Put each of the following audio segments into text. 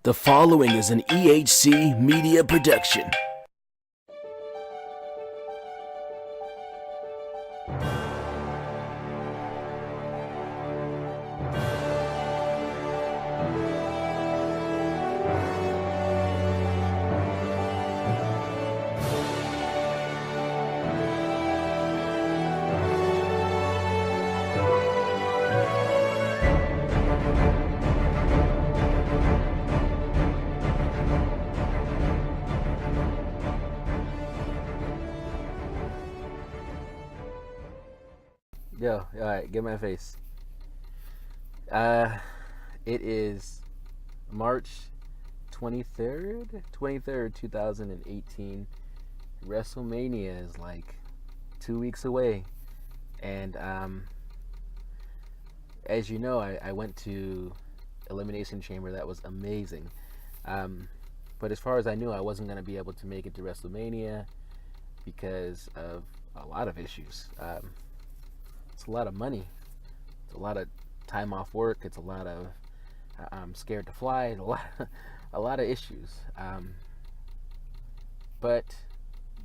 The following is an EHC media production. Yo, alright, get my face. It is March 23rd, 2018. WrestleMania is like 2 weeks away. And, as you know, I went to Elimination Chamber. That was amazing. But as far as I knew, I wasn't going to be able to make it to WrestleMania because of a lot of issues. It's a lot of money. It's a lot of time off work. It's a lot of I'm scared to fly. A lot of issues. But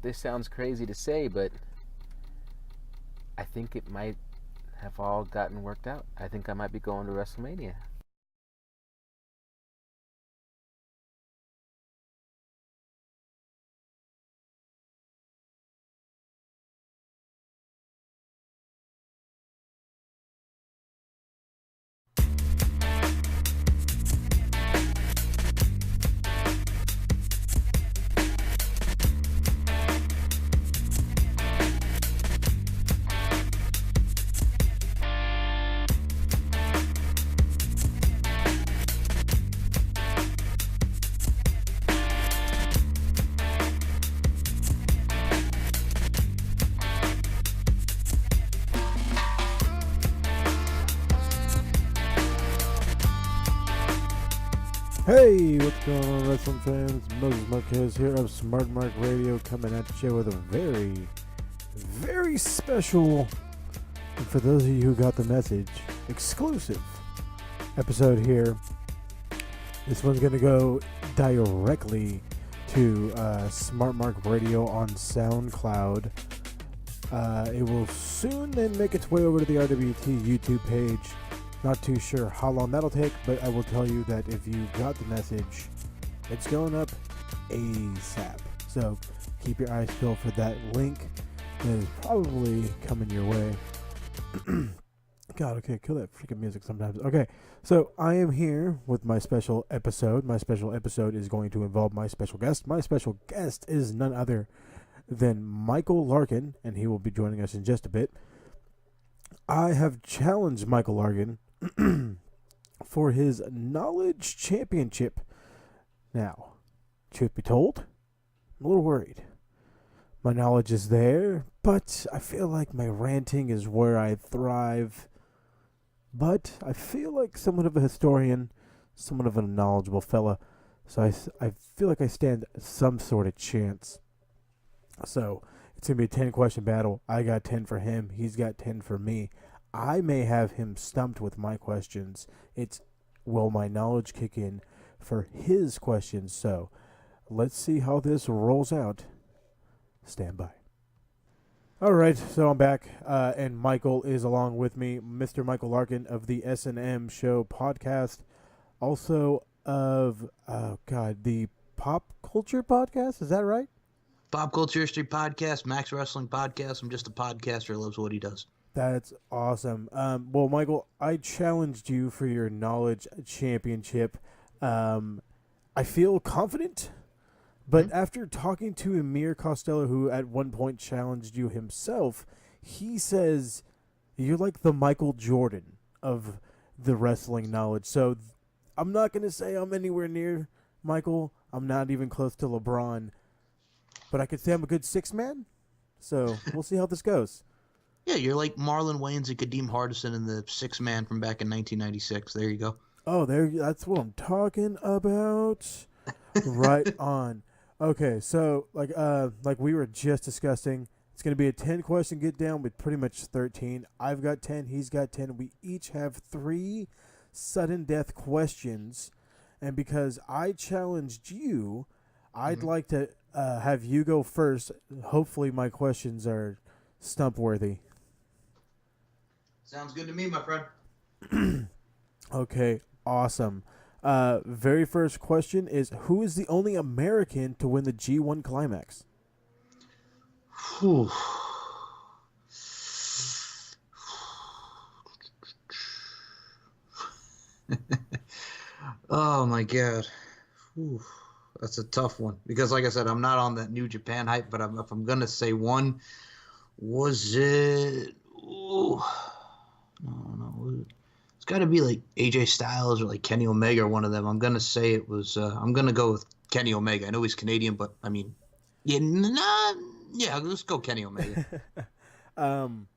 this sounds crazy to say, but I think it might have all gotten worked out. I think I might be going to WrestleMania. Hey, what's going on, wrestling fans? Moses Marquez here of Smart Mark Radio, coming at you with a very, very special, and for those of you who got the message, exclusive episode here. This one's going to go directly to Smart Mark Radio on SoundCloud. It will soon then make its way over to the RWT YouTube page. Not too sure how long that'll take, but I will tell you that if you got the message, it's going up ASAP. So keep your eyes peeled for that link that is probably coming your way. God, okay, kill that freaking music sometimes. Okay, so I am here with my special episode. My special episode is going to involve my special guest. My special guest is none other than Michael Larkin, and he will be joining us in just a bit. I have challenged Michael Larkin for his knowledge championship. Now, truth be told, I'm a little worried. My knowledge is there, but I feel like my ranting is where I thrive. But I feel like somewhat of a historian, somewhat of a knowledgeable fella, so I feel like I stand some sort of chance. So, it's going to be a 10-question battle. I got 10 for him. He's got 10 for me. I may have him stumped with my questions. It's, will my knowledge kick in for his questions? So, let's see how this rolls out. Stand by. All right, so I'm back, and Michael is along with me, Mr. Michael Larkin of the S&M Show podcast, also of, the Pop Culture Podcast. Is that right? Pop Culture History Podcast, Max Wrestling Podcast. I'm just a podcaster who loves what he does. That's awesome. Well, Michael, I challenged you for your knowledge championship. I feel confident, but after talking to Amir Costello, who at one point challenged you himself, he says you're like the Michael Jordan of the wrestling knowledge. So I'm not going to say I'm anywhere near Michael. I'm not even close to LeBron. But I could say I'm a good six-man, so we'll see how this goes. Yeah, you're like Marlon Wayans and Kadeem Hardison in the Six-Man from back in 1996. There you go. Oh, that's what I'm talking about. Right on. Okay, so like we were just discussing, it's going to be a 10-question get down with pretty much 13. I've got 10, he's got 10. We each have 3 sudden death questions. And because I challenged you, I'd Mm-hmm. like to have you go first. Hopefully, my questions are stump worthy. Sounds good to me, my friend. Okay, awesome. Very first question is, who is the only American to win the G1 climax? Whew. Oh my god. Whew. That's a tough one because, like I said, I'm not on that New Japan hype. But if I'm gonna say one, was it? Ooh, no. It's got to be like AJ Styles or like Kenny Omega or one of them. I'm gonna say it was. I'm gonna go with Kenny Omega. I know he's Canadian, but I mean, yeah, nah, yeah. Let's go Kenny Omega. Um,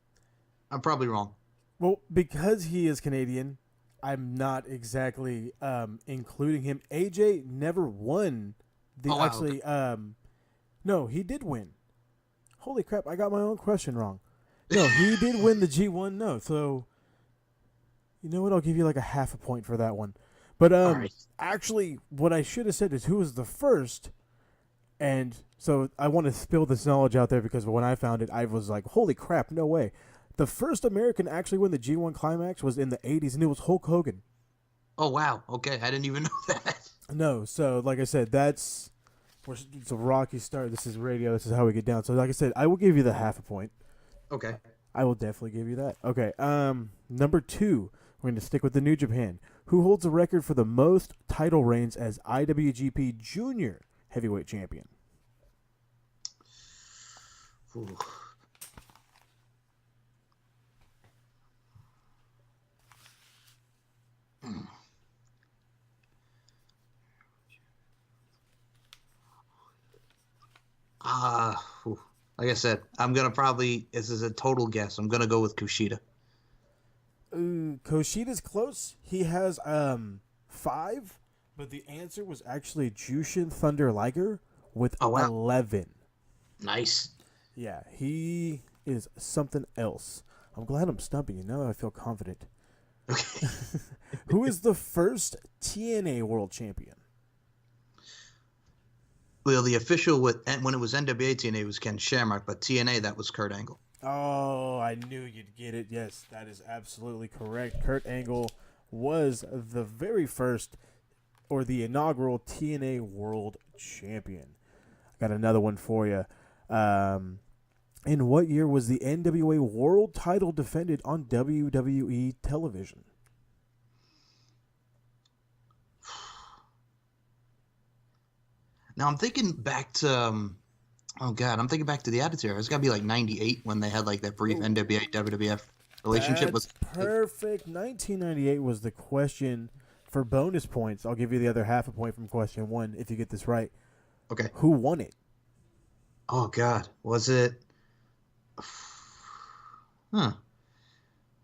I'm probably wrong. well, because he is Canadian, I'm not exactly including him. AJ never won the Oh, wow, actually. No, he did win. Holy crap! I got my own question wrong. No, he did win the G1. No, so you know what? I'll give you like a half a point for that one. But All right. actually, what I should have said is who was the first. And so I want to spill this knowledge out there because when I found it, I was like, holy crap, no way. The first American to actually win the G1 climax was in the 80s, and it was Hulk Hogan. Oh wow. Okay, I didn't even know that. No, so like I said, it's a rocky start. This is radio. This is how we get down. So like I said, I will give you the half a point. Okay. I will definitely give you that. Okay. Number 2, we're going to stick with the New Japan. Who holds the record for the most title reigns as IWGP Junior Heavyweight Champion? Ooh. Like I said, I'm gonna probably. This is a total guess. I'm gonna go with Kushida. Koshida's close. He has 5, but the answer was actually Jushin Thunder Liger with Oh wow. 11. Nice. Yeah, he is something else. I'm glad I'm stumping you. Now I feel confident. Okay. Who is the first TNA World Champion? Well, the official when it was NWA TNA was Ken Shamrock, but TNA that was Kurt Angle. Oh, I knew you'd get it. Yes, that is absolutely correct. Kurt Angle was the very first or the inaugural TNA World Champion. I got another one for you. In what year was the NWA World Title defended on WWE television? Now I'm thinking back to, oh god, I'm thinking back to the Attitude Era. It's got to be like '98 when they had like that brief NWA WWF relationship. That's perfect. 1998 was the question for bonus points. I'll give you the other half a point from question 1 if you get this right. Okay. Who won it? Oh god, was it? Huh.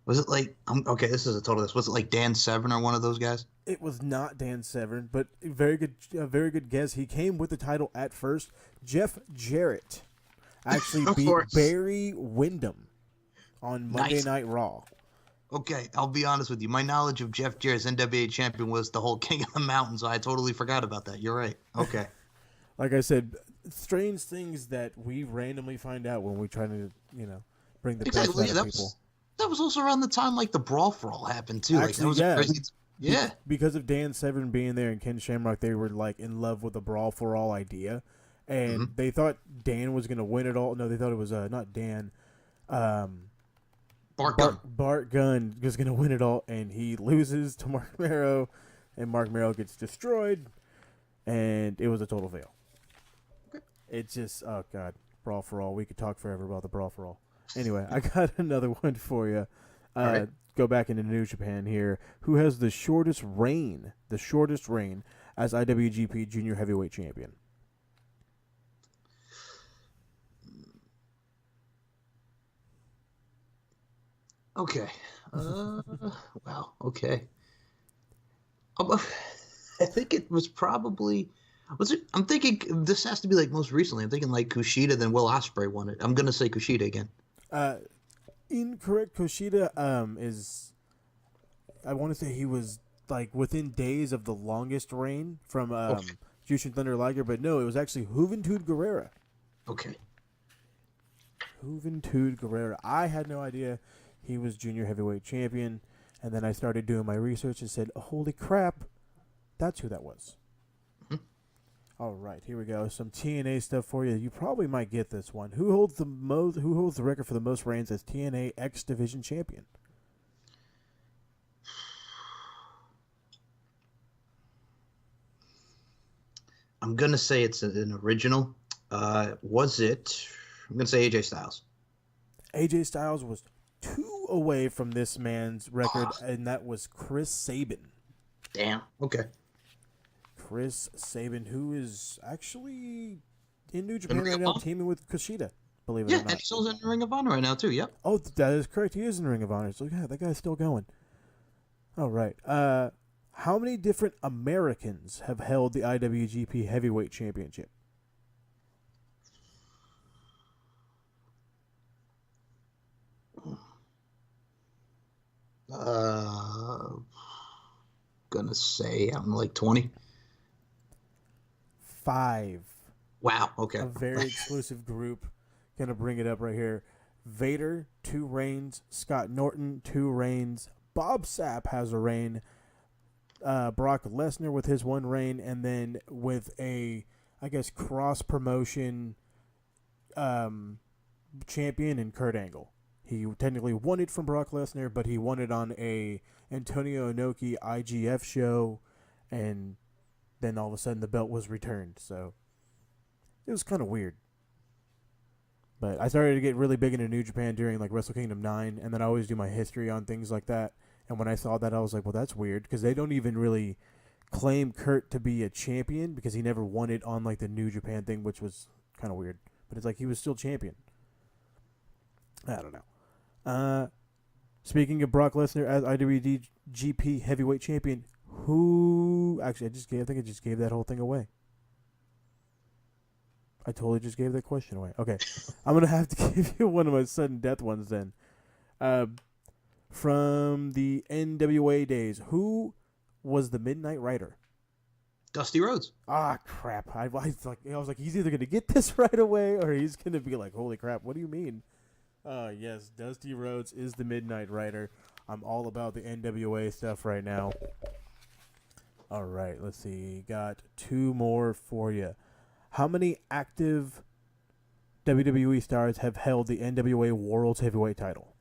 Was it like? Okay, this is a total. This was it like Dan Severn or one of those guys? It was not Dan Severn, but a very good guess. He came with the title at first. Jeff Jarrett actually Of beat course. Barry Windham on Monday Nice. Night Raw. Okay, I'll be honest with you. My knowledge of Jeff Jarrett's NWA champion was the whole King of the Mountain, so I totally forgot about that. You're right. Okay. Like I said, strange things that we randomly find out when we try to, bring the Exactly. best Yeah, out of people. that was also around the time like the Brawl for All happened too. Like that Actually, was yeah. a crazy. Yeah. Because of Dan Severn being there and Ken Shamrock, they were like in love with the Brawl for All idea, and they thought Dan was going to win it all. No, they thought it was not Dan. Bart Gunn. Bart Gunn was going to win it all, and he loses to Mark Marrow, and Mark Marrow gets destroyed, and it was a total fail. Okay. It's just, oh god, Brawl for All. We could talk forever about the Brawl for All. Anyway, I got another one for you. All right. Go back into New Japan here. Who has the shortest reign? The shortest reign as IWGP Junior Heavyweight Champion. Okay. Wow. Okay. I think it was probably. Was it? I'm thinking this has to be like most recently. I'm thinking like Kushida, then Will Ospreay won it. I'm gonna say Kushida again. Incorrect. Kushida is. I want to say he was like within days of the longest reign from Jushin Thunder Liger, but no, it was actually Juventud Guerrera. Okay. Juventud Guerrera. I had no idea he was junior heavyweight champion, and then I started doing my research and said, "Holy crap, that's who that was." All right, here we go. Some TNA stuff for you. You probably might get this one. Who holds the record for the most reigns as TNA X Division champion? I'm gonna say it's an original. Was it? I'm gonna say AJ Styles. AJ Styles was 2 away from this man's record, and that was Chris Sabin. Damn. Okay. Chris Sabin, who is actually in New Japan right now, teaming with Kushida. Believe it or not. Yeah, and he's also in Ring of Honor right now too. Yep. Oh, that is correct. He is in Ring of Honor. So yeah, that guy's still going. All right. How many different Americans have held the IWGP Heavyweight Championship? Gonna say, I don't know, like 20. 5. Wow. Okay. A very exclusive group. Gonna bring it up right here. Vader, 2 reigns. Scott Norton, 2 reigns. Bob Sapp has a reign. Brock Lesnar with his 1 reign, and then with a, I guess, cross promotion champion in Kurt Angle. He technically won it from Brock Lesnar, but he won it on a Antonio Inoki IGF show, and then all of a sudden the belt was returned. So it was kind of weird. But I started to get really big into New Japan during like Wrestle Kingdom 9, and then I always do my history on things like that. And when I saw that, I was like, well, that's weird, because they don't even really claim Kurt to be a champion because he never won it on like the New Japan thing, which was kind of weird. But it's like he was still champion. I don't know. Speaking of Brock Lesnar as IWGP Heavyweight Champion, who actually I think I just gave that whole thing away. I totally just gave that question away. Okay, I'm gonna have to give you one of my sudden death ones then. From the NWA days, who was the Midnight Rider? Dusty Rhodes. Ah, crap! I was like, he's either gonna get this right away or he's gonna be like, holy crap! What do you mean? Yes, Dusty Rhodes is the Midnight Rider. I'm all about the NWA stuff right now. All right, let's see. Got 2 more for you. How many active WWE stars have held the NWA World's Heavyweight title?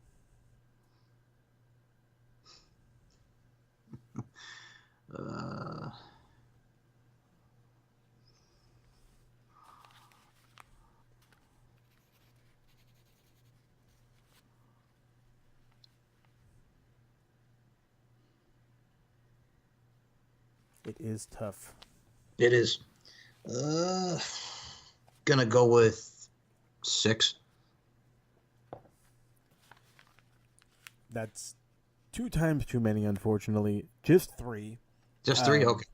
It is tough. It is. Gonna go with 6. That's 2 times too many, unfortunately. Just 3. Just 3? Okay.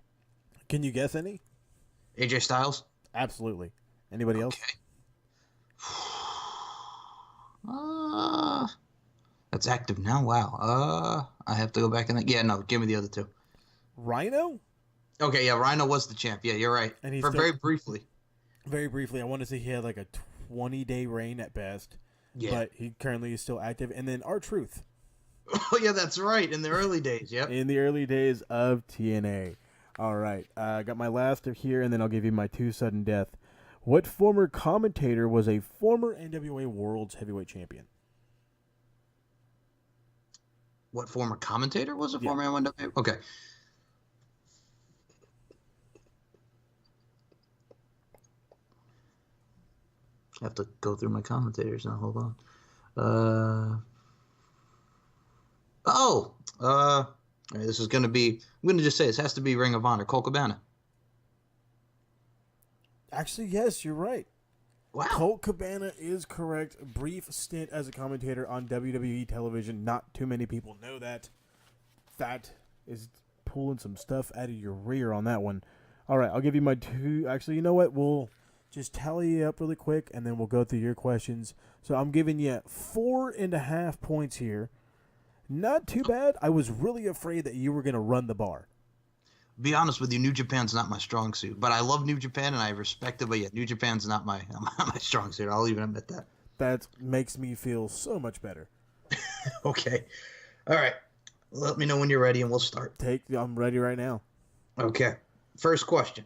Can you guess any? AJ Styles? Absolutely. Anybody else? That's active now? Wow. I have to go back in that. Yeah, no, give me the other 2. Rhino? Okay, yeah, Rhino was the champ. Yeah, you're right. And he's very briefly. Very briefly. I want to say he had like a 20-day reign at best. Yeah. But he currently is still active. And then R-Truth. Oh, yeah, that's right. In the early days, yep. In the early days of TNA. All right. I got my last here, and then I'll give you my 2 sudden death. What former commentator was a former NWA World's Heavyweight Champion? What former commentator was a former NWA? Okay. I have to go through my commentators now. Hold on. This is going to be, I'm going to just say this has to be Ring of Honor. Colt Cabana. Actually, yes, you're right. Wow. Colt Cabana is correct. A brief stint as a commentator on WWE television. Not too many people know that. That is pulling some stuff out of your rear on that one. All right, I'll give you my 2. Actually, you know what? We'll just tally you up really quick, and then we'll go through your questions. So I'm giving you 4.5 points here. Not too bad. I was really afraid that you were going to run the bar. Be honest with you, New Japan's not my strong suit, but I love New Japan and I respect it. But yeah, New Japan's not my my strong suit. I'll even admit that. That makes me feel so much better. Okay, all right. Let me know when you're ready and we'll start. I'm ready right now. Okay. First question.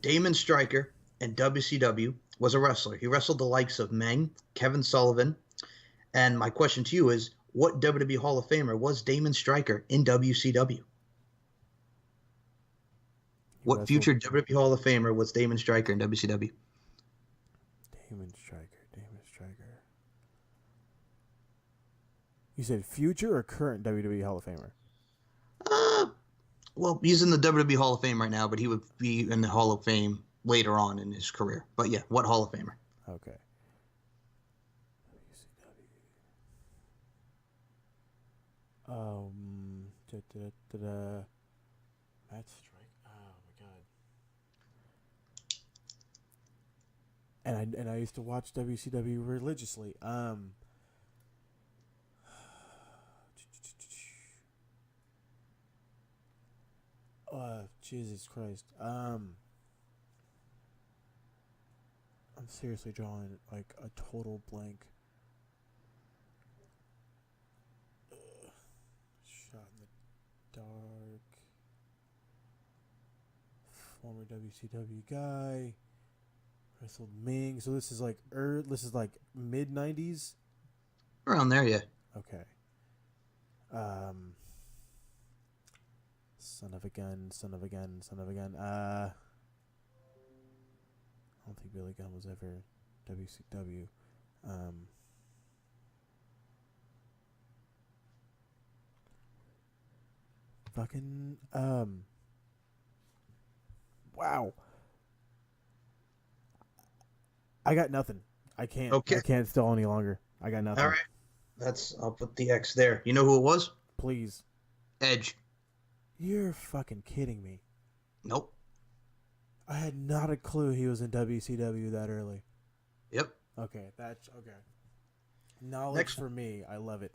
Damon Stryker in WCW was a wrestler. He wrestled the likes of Meng, Kevin Sullivan, and my question to you is, what WWE Hall of Famer was Damon Stryker in WCW? What future WWE Hall of Famer was Damon Stryker in WCW? Damon Stryker. You said future or current WWE Hall of Famer? Well, he's in the WWE Hall of Fame right now, but he would be in the Hall of Fame later on in his career. But yeah, what Hall of Famer? Okay. Matt Strike. Oh my god. And I used to watch WCW religiously. Jesus Christ. I'm seriously drawing like a total blank. Shot in the dark. Former WCW guy. Wrestled Ming. So this is like mid 90s. Around there, yeah. Okay. Son of a gun. I don't think Billy Gunn was ever WCW. Wow. I got nothing. I can't. Okay. I can't stall any longer. I got nothing. All right. I'll put the X there. You know who it was? Please. Edge. You're fucking kidding me. Nope. I had not a clue he was in WCW that early. Yep. Okay, that's okay. Knowledge for me. I love it.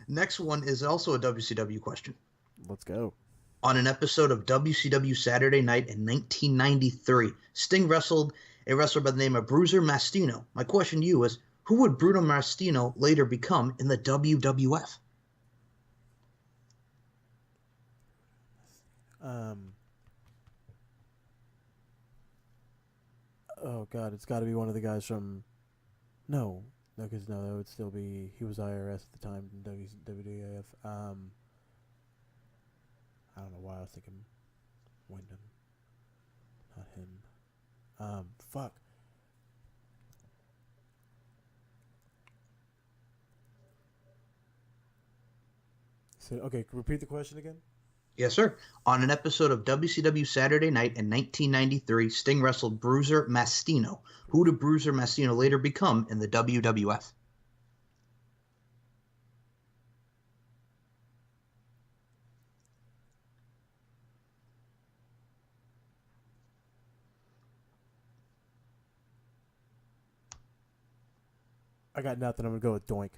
Next one is also a WCW question. Let's go. On an episode of WCW Saturday Night in 1993, Sting wrestled a wrestler by the name of Bruiser Mastino. My question to you is, who would Bruno Mastino later become in the WWF? Oh God, it's got to be one of the guys from. No, because that would still be. He was IRS at the time in WWF. I don't know why I was thinking Wyndham, not him. Fuck. So okay, repeat the question again. Yes, sir. On an episode of WCW Saturday Night in 1993, Sting wrestled Bruiser Mastino. Who did Bruiser Mastino later become in the WWF? I got nothing. I'm gonna go with Doink.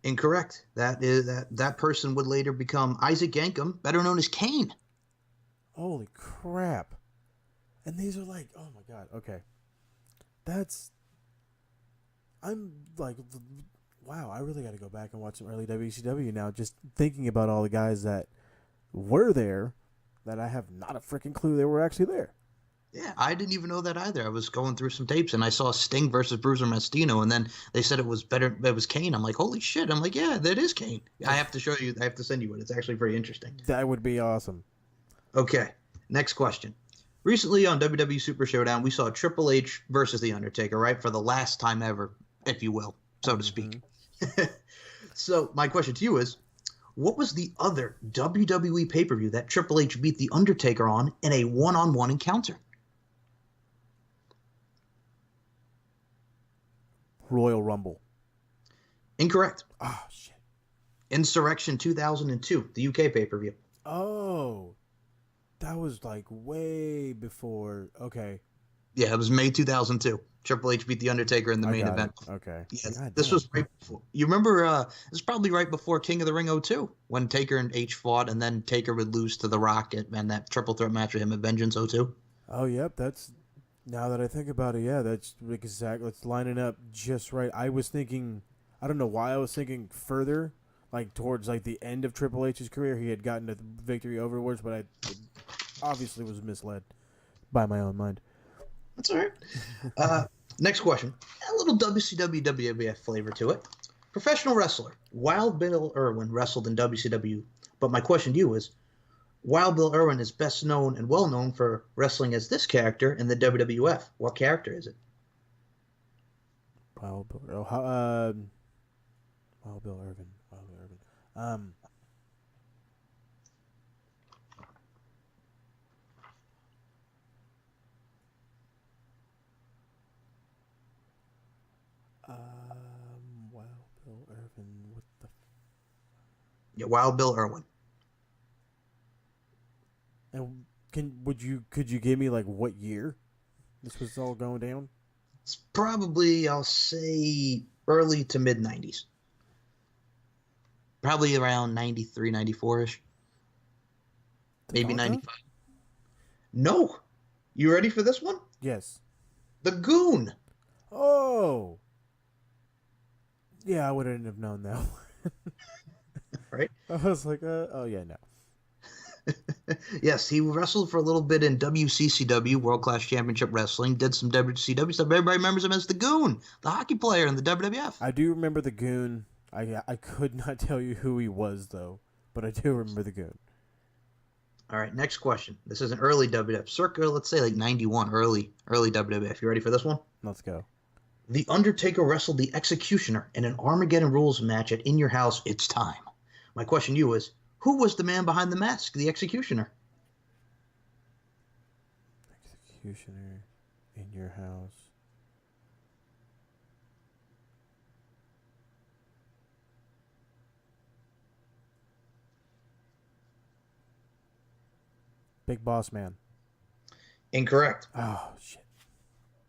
Incorrect. That person would later become Isaac Yankem, better known as Kane. Holy crap! And these are like, oh my god. Okay, I'm like, wow. I really got to go back and watch some early WCW now. Just thinking about all the guys that were there, that I have not a freaking clue they were actually there. Yeah, I didn't even know that either. I was going through some tapes and I saw Sting versus Bruiser Mastino, and then they said it was Kane. I'm like, holy shit. I'm like, yeah, that is Kane. I have to show you. I have to send you it. It's actually very interesting. That would be awesome. Okay, next question. Recently on WWE Super Showdown, we saw Triple H versus The Undertaker, right? For the last time ever, if you will, so to speak. So my question to you is, what was the other WWE pay-per-view that Triple H beat The Undertaker on in a one-on-one encounter? Royal Rumble. Incorrect. Oh, shit. Insurrection 2002, the UK pay-per-view. Oh, that was like way before. Okay. Yeah, it was May 2002. Triple H beat The Undertaker in the main event. Okay. Yeah, God this damn. was right before. You remember, this was probably right before King of the Ring '02 when Taker and H fought, and then Taker would lose to The Rock and that triple threat match with him at Vengeance '02. Oh, yep. That's now that I think about it. Yeah, that's exactly. It's lining up just right. I was thinking. I don't know why I was thinking further, like towards like the end of Triple H's career. He had gotten a victory overwards, but I obviously was misled by my own mind. That's all right. Next question. A little WCW WWF flavor to it. Professional wrestler Wild Bill Irwin wrestled in WCW, but my question to you is, Wild Bill Irwin is best known and well known for wrestling as this character in the WWF. What character is it? Wild Bill. Wild Bill Irvin. Wild Bill Irvin. Wild Bill Irvin. What the? Yeah, Wild Bill Irwin. And could you give me like what year this was all going down? It's probably, I'll say, early to mid 90s. Probably around 93, 94-ish. Maybe 95. No. You ready for this one? Yes. The Goon. Oh. Yeah, I wouldn't have known that one. Right? I was like, oh yeah, no. Yes, he wrestled for a little bit in WCCW, World Class Championship Wrestling, did some WCW stuff. Everybody remembers him as the Goon, the hockey player in the WWF. I do remember the Goon. I could not tell you who he was, though, but I do remember the Goon. All right, next question. This is an early WWF, circa, let's say like 91, early WWF. You ready for this one? Let's go. The Undertaker wrestled the Executioner in an Armageddon Rules match at In Your House, It's Time. My question to you is, who was the man behind the mask, the Executioner? Executioner in Your House. Big Boss Man. Incorrect. Oh, shit.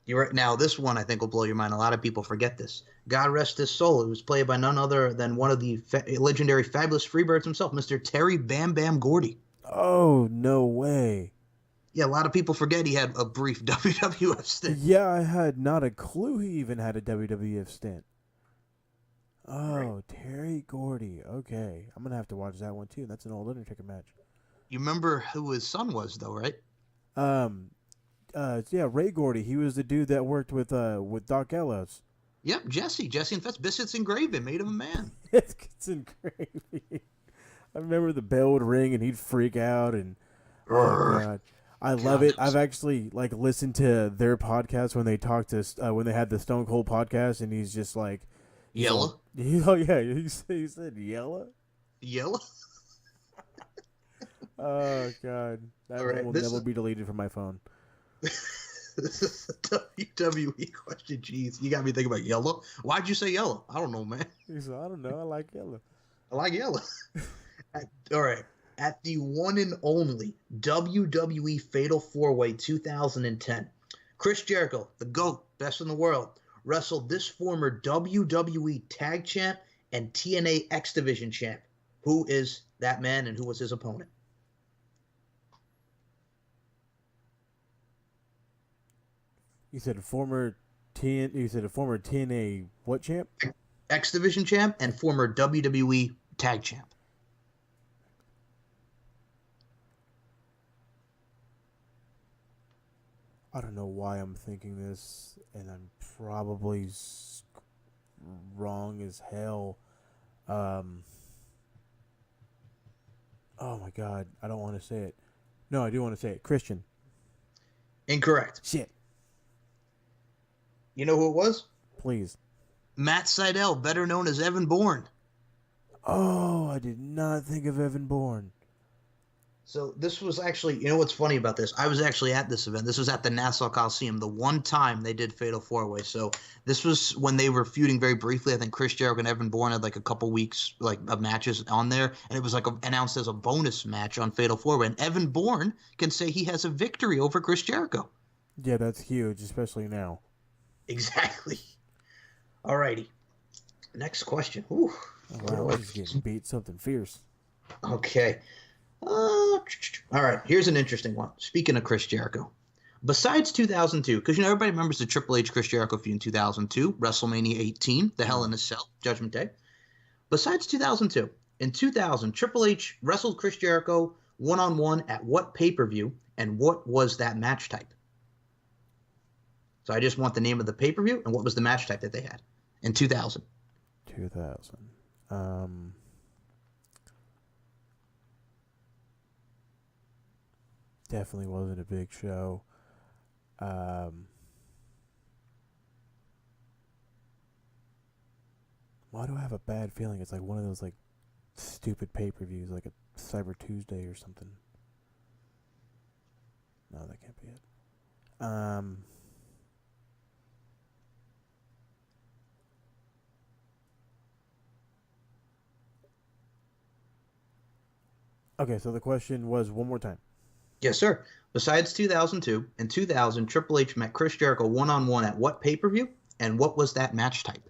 You're right. Now, this one I think will blow your mind. A lot of people forget this. God rest his soul. It was played by none other than one of the legendary Fabulous Freebirds himself, Mr. Terry Bam Bam Gordy. Oh, no way. Yeah, a lot of people forget he had a brief WWF stint. Yeah, I had not a clue he even had a WWF stint. Oh, right. Terry Gordy. Okay. I'm going to have to watch that one, too. That's an old Undertaker match. You remember who his son was, though, right? Yeah, Ray Gordy. He was the dude that worked with Doc Gallows. Yep, Jesse and Fats. Biscuits and Gravy made him a man. Biscuits and Gravy. I remember the bell would ring and he'd freak out and oh god, I love it. I've actually like listened to their podcast when they talked to when they had the Stone Cold podcast and he's just like Yella. Oh yeah, he said Yella. Yella. Oh god, that one will never be deleted from my phone. This is a WWE question. Jeez, you got me thinking about Yellow. Why'd you say Yellow? I don't know, man. He said, I don't know. I like Yellow. I like Yellow. All right. At the one and only WWE Fatal 4-Way 2010, Chris Jericho, the GOAT, best in the world, wrestled this former WWE Tag Champ and TNA X Division Champ. Who is that man and who was his opponent? You said a former TNA what champ? X Division champ and former WWE Tag Champ. I don't know why I'm thinking this, and I'm probably wrong as hell. Oh my god, I don't want to say it. No, I do want to say it. Christian. Incorrect. Shit. You know who it was? Please. Matt Sydal, better known as Evan Bourne. Oh, I did not think of Evan Bourne. So this was actually, you know what's funny about this? I was actually at this event. This was at the Nassau Coliseum, the one time they did Fatal 4-Way. So this was when they were feuding very briefly. I think Chris Jericho and Evan Bourne had like a couple weeks like of matches on there, and it was like announced as a bonus match on Fatal 4-Way. And Evan Bourne can say he has a victory over Chris Jericho. Yeah, that's huge, especially now. Exactly. Alrighty. Next question. Ooh, Oh, where wow, do I'm I just getting beat something fierce. Okay. All right. Here's an interesting one. Speaking of Chris Jericho, besides 2002, because everybody remembers the Triple H Chris Jericho feud in 2002, WrestleMania 18, the Hell in a Cell, Judgment Day. Besides 2002, in 2000, Triple H wrestled Chris Jericho one-on-one at what pay-per-view, and what was that match type? So I just want the name of the pay-per-view and what was the match type that they had in 2000. 2000. Um, Definitely wasn't a big show. Um, why do I have a bad feeling it's like one of those like stupid pay-per-views, like a Cyber Tuesday or something? No, that can't be it. Okay, so the question was one more time. Yes, sir. Besides 2002, in 2000, Triple H met Chris Jericho one-on-one at what pay-per-view, and what was that match type?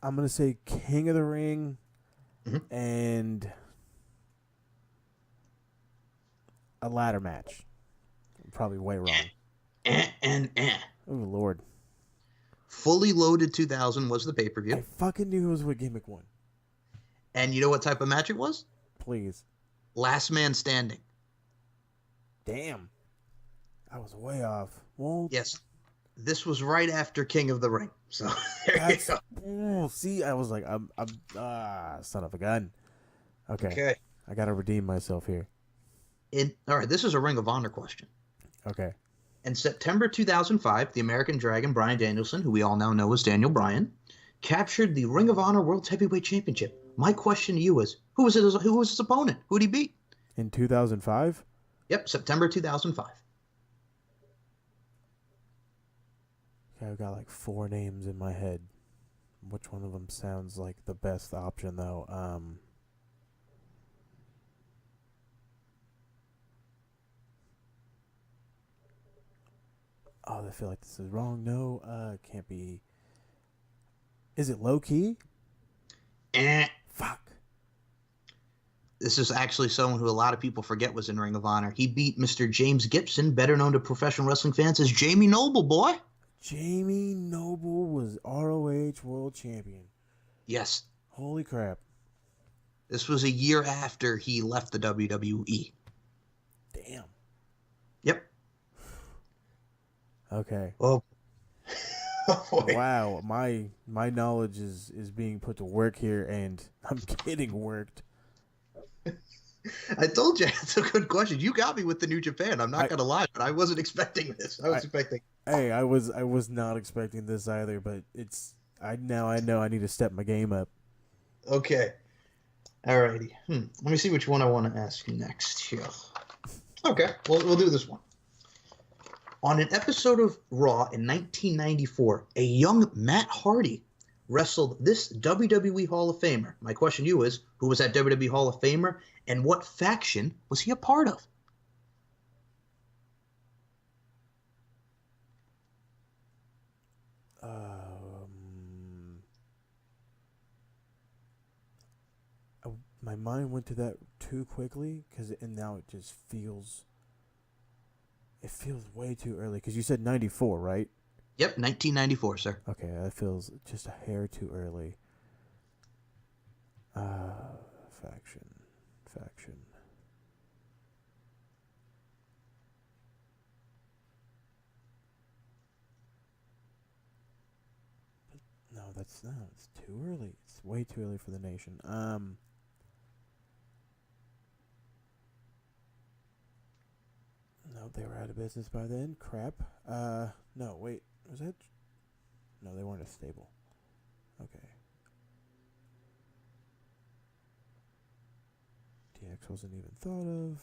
I'm gonna say King of the Ring Mhm. and a ladder match. I'm probably way wrong. Eh. Oh Lord, Fully Loaded 2000 was the pay-per-view. I fucking knew it was with gimmick one. And you know what type of match it was? Please, Last man standing. damn, I was way off. Well, Yes. This was right after King of the Ring. So there you that's. go. Ooh, see, I was like, son of a gun. Okay, Okay. I gotta redeem myself here. All right, this is a Ring of Honor question. Okay, In September 2005, the American Dragon Bryan Danielson, who we all now know as Daniel Bryan, captured the Ring of Honor World Heavyweight Championship. My question to you is, who was his opponent? Who did he beat? in 2005. Yep, September 2005. Okay, I've got like 4 names in my head. Which one of them sounds like the best option though? Oh, I feel like this is wrong. No, can't be. Is it low key? Eh. Fuck. This is actually someone who a lot of people forget was in Ring of Honor. He beat Mr. James Gibson, better known to professional wrestling fans as Jamie Noble, boy. Jamie Noble was ROH World Champion. Yes. Holy crap. This was a year after he left the WWE. Damn. Yep. Okay. Oh. Wow, my knowledge is being put to work here, and I'm getting worked. I told you it's a good question. You got me with the New Japan. I'm not gonna lie, but I wasn't expecting this. I was expecting. Hey, I was not expecting this either, but I know I need to step my game up. Okay. Alrighty. Let me see which one I want to ask you next here. Okay, we'll do this one. On an episode of Raw in 1994, a young Matt Hardy wrestled this WWE Hall of Famer. My question to you is, who was that WWE Hall of Famer, and what faction was he a part of? My mind went to that too quickly and now it just feels. It feels way too early because you said 94, right? Yep, 1994, sir. Okay, that feels just a hair too early. Faction. No, that's not. It's too early. It's way too early for the nation. No, they were out of business by then. Crap. No, wait. Was that? No, they weren't a stable. Okay. DX wasn't even thought of.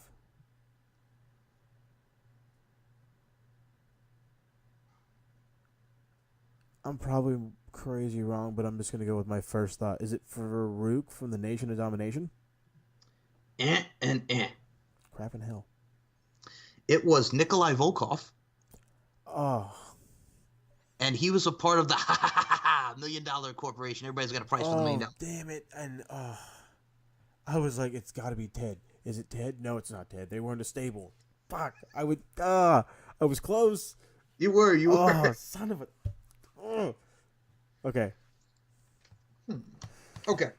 I'm probably crazy wrong, but I'm just gonna go with my first thought. Is it Farouk from the Nation of Domination? Eh. Crap in hell. It was Nikolai Volkov, Oh. and he was a part of the $1 million corporation. Everybody's got a price for the $1 million. Damn it. And I was like, it's got to be Ted. Is it Ted? No, it's not Ted. They were in a stable. Fuck. I was close. You were. Oh, son of a. Oh. Okay. Okay.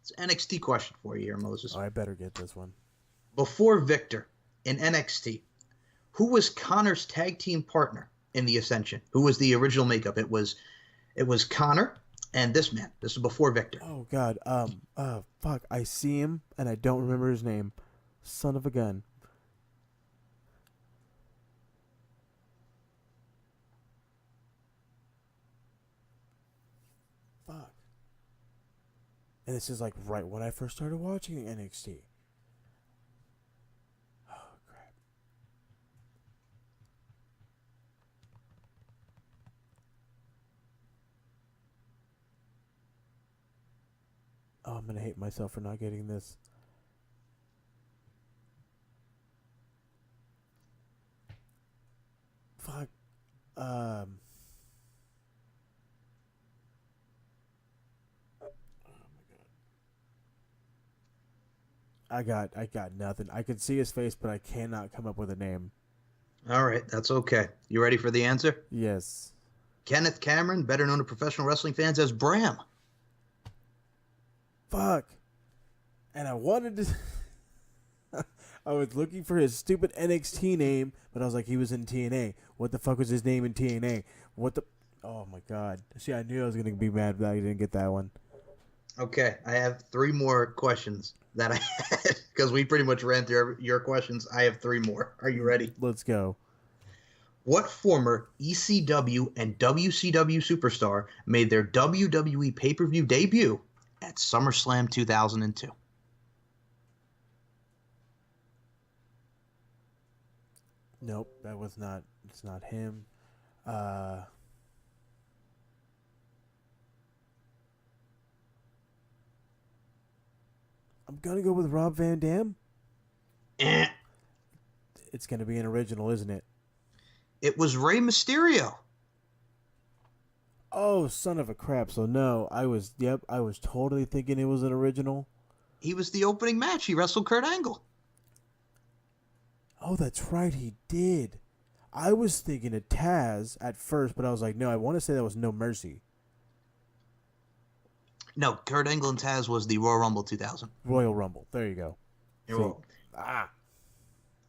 It's an NXT question for you here, Moses. Oh, I better get this one. Before Victor in NXT, who was Connor's tag team partner in the Ascension? Who was the original makeup? It was Connor and this man. This is before Victor. Oh God. Fuck. I see him and I don't remember his name. Son of a gun. Fuck. And this is like right when I first started watching NXT. Oh crap. Oh, I'm gonna hate myself for not getting this. Fuck. I got nothing. I could see his face, but I cannot come up with a name. All right, that's okay. You ready for the answer? Yes. Kenneth Cameron, better known to professional wrestling fans as Bram. Fuck. And I wanted to. I was looking for his stupid NXT name, but I was like, he was in TNA. What the fuck was his name in TNA? What the? Oh my God. See, I knew I was gonna be mad that I didn't get that one. Okay, I have 3 more questions that I had because we pretty much ran through your questions. I have 3 more. Are you ready? Let's go. What former ECW and WCW superstar made their WWE pay-per-view debut at SummerSlam 2002? Nope, that was not. It's not him. I'm gonna go with Rob Van Dam. It's gonna be an original, isn't it? It was Rey Mysterio. Oh, son of a crap! So no, I was totally thinking it was an original. He was the opening match. He wrestled Kurt Angle. Oh, that's right, he did. I was thinking of Taz at first, but I was like, no, I want to say that was No Mercy. No, Kurt Angle and Taz was the Royal Rumble 2000. Royal Rumble. There you go. You're welcome.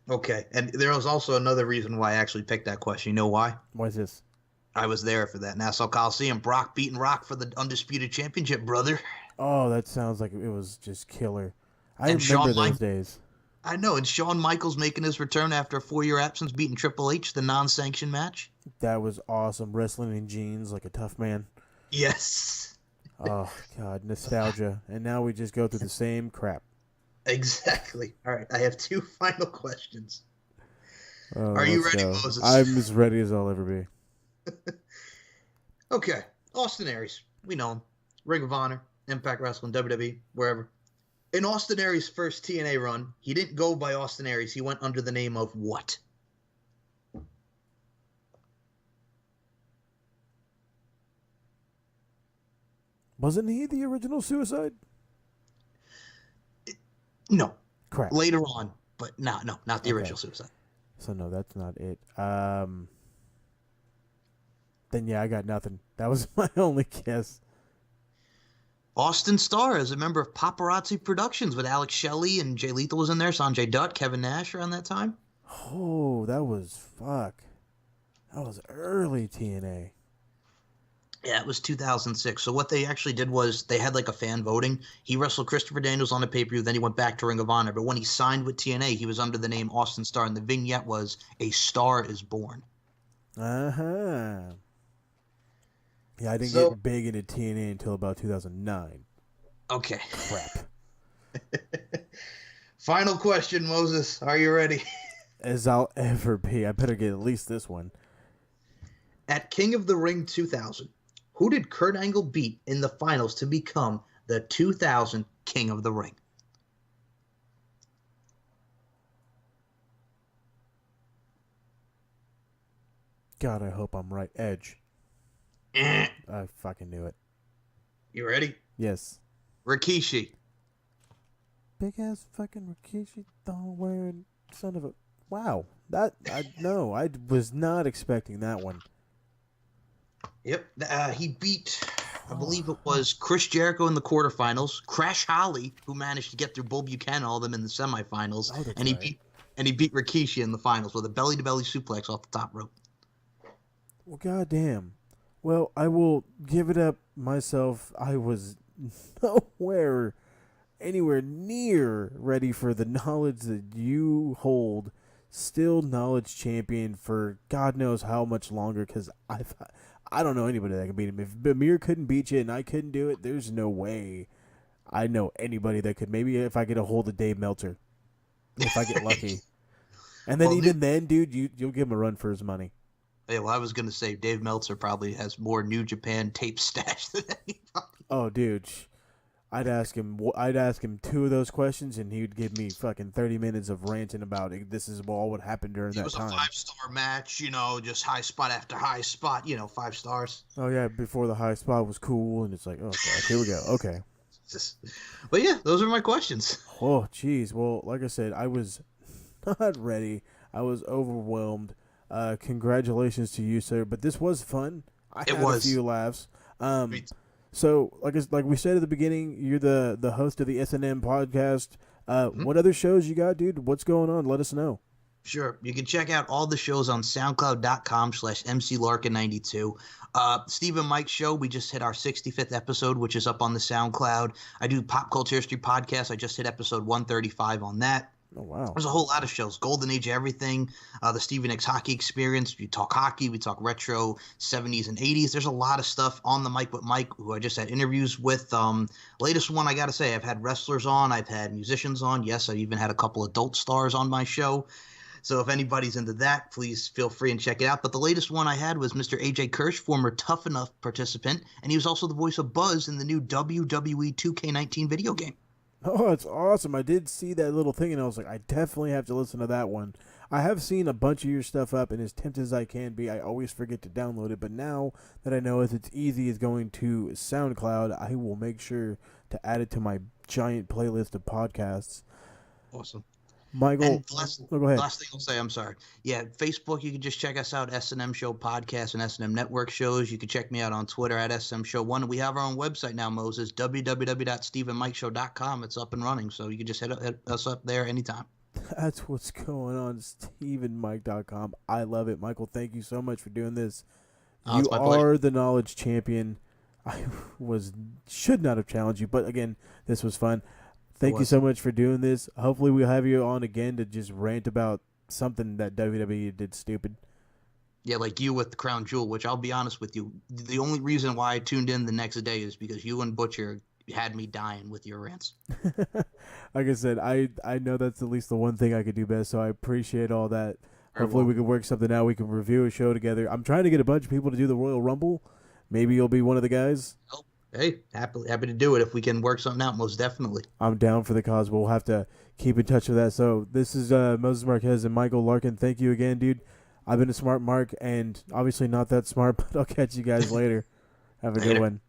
Okay, and there was also another reason why I actually picked that question. You know why? Why is this? I was there for that Nassau Coliseum. Brock beating Rock for the Undisputed Championship, brother. Oh, that sounds like it was just killer. I And remember Shawn those Mike- days. I know, and Shawn Michaels making his return after a 4-year absence, beating Triple H, the non-sanctioned match. That was awesome. Wrestling in jeans like a tough man. Yes. Oh, God, nostalgia. And now we just go through the same crap. Exactly. All right, I have 2 final questions. Oh, Are you let's ready, go. Moses? I'm as ready as I'll ever be. Okay, Austin Aries. We know him. Ring of Honor, Impact Wrestling, WWE, wherever. In Austin Aries' first TNA run, he didn't go by Austin Aries. He went under the name of what? Wasn't he the original Suicide? No. Crap. Later on, but not the original Suicide. So no, that's not it. Then yeah, I got nothing. That was my only guess. Austin Starr is a member of Paparazzi Productions with Alex Shelley and Jay Lethal was in there. Sanjay Dutt, Kevin Nash around that time. Oh, that was fuck. That was early TNA. Yeah, it was 2006. So what they actually did was they had like a fan voting. He wrestled Christopher Daniels on a pay-per-view, then he went back to Ring of Honor. But when he signed with TNA, he was under the name Austin Starr, and the vignette was "A Star Is Born." Uh-huh. Yeah, I didn't So- get big into TNA until about 2009. Okay. Crap. Final question, Moses. Are you ready? As I'll ever be. I better get at least this one. At King of the Ring 2000, who did Kurt Angle beat in the finals to become the 2000 King of the Ring? God, I hope I'm right. Edge. Eh. I fucking knew it. You ready? Yes. Rikishi. Big ass fucking Rikishi thong wearing son of a. Wow. That I was not expecting that one. Yep. He beat, I believe it was Chris Jericho in the quarterfinals, Crash Holly, who managed to get through Bull Buchanan, all of them in the semifinals, Oh, that's and right. he beat Rikishi in the finals with a belly-to-belly suplex off the top rope. Well, goddamn. Well, I will give it up myself. I was anywhere near ready for the knowledge that you hold. Still knowledge champion for God knows how much longer, because I don't know anybody that can beat him. If Amir couldn't beat you and I couldn't do it, there's no way I know anybody that could. Maybe if I get a hold of Dave Meltzer, if I get lucky. And then then, dude, you'll give him a run for his money. Yeah, well, I was going to say Dave Meltzer probably has more New Japan tape stash than anybody. Oh, dude, I'd ask him 2 of those questions, and he'd give me fucking 30 minutes of ranting about it. This is all what happened during that time. It was a 5-star match, just high spot after high spot, 5 stars. Oh yeah, before the high spot was cool, and it's like, oh god, here we go. Okay. But yeah, those are my questions. Oh jeez. Well, like I said, I was not ready. I was overwhelmed. Congratulations to you, sir. But this was fun. I had a few laughs. So, like we said at the beginning, you're the host of the S&M podcast. What other shows you got, dude? What's going on? Let us know. Sure. You can check out all the shows on soundcloud.com/MCLarkin92. Steve and Mike's show, we just hit our 65th episode, which is up on the SoundCloud. I do Pop Culture History Podcast. I just hit episode 135 on that. Oh, wow. There's a whole lot of shows. Golden Age of Everything, the Stephen X Hockey Experience. We talk hockey. We talk retro 70s and 80s. There's a lot of stuff on the mic with Mike, who I just had interviews with. Latest one, I got to say, I've had wrestlers on. I've had musicians on. Yes, I've even had a couple adult stars on my show. So if anybody's into that, please feel free and check it out. But the latest one I had was Mr. AJ Kirsch, former Tough Enough participant, and he was also the voice of Buzz in the new WWE 2K19 video game. Oh, it's awesome. I did see that little thing, and I was like, I definitely have to listen to that one. I have seen a bunch of your stuff up, and as tempted as I can be, I always forget to download it. But now that I know it's easy as going to SoundCloud, I will make sure to add it to my giant playlist of podcasts. Awesome. Michael, And go ahead. Last thing I'll say, I'm sorry. Yeah, Facebook, you can just check us out, S&M Show Podcast and S&M Network shows. You can check me out on Twitter at SM Show 1. We have our own website now, Moses, www.steveandmikeshow.com. It's up and running, so you can just hit us up there anytime. That's what's going on, steveandmike.com. I love it. Michael, thank you so much for doing this. You are the knowledge champion. I should not have challenged you, but again, this was fun. Thank you so much for doing this. Hopefully we'll have you on again to just rant about something that WWE did stupid. Yeah, like you with the Crown Jewel, which I'll be honest with you, the only reason why I tuned in the next day is because you and Butcher had me dying with your rants. Like I said, I know that's at least the one thing I could do best, so I appreciate all that. Hopefully we can work something out. We can review a show together. I'm trying to get a bunch of people to do the Royal Rumble. Maybe you'll be one of the guys. Oh. Hey, happy to do it if we can work something out, most definitely. I'm down for the cause. We'll have to keep in touch with that. So this is Moses Marquez and Michael Larkin. Thank you again, dude. I've been a smart Mark, and obviously not that smart, but I'll catch you guys later. Have a good one.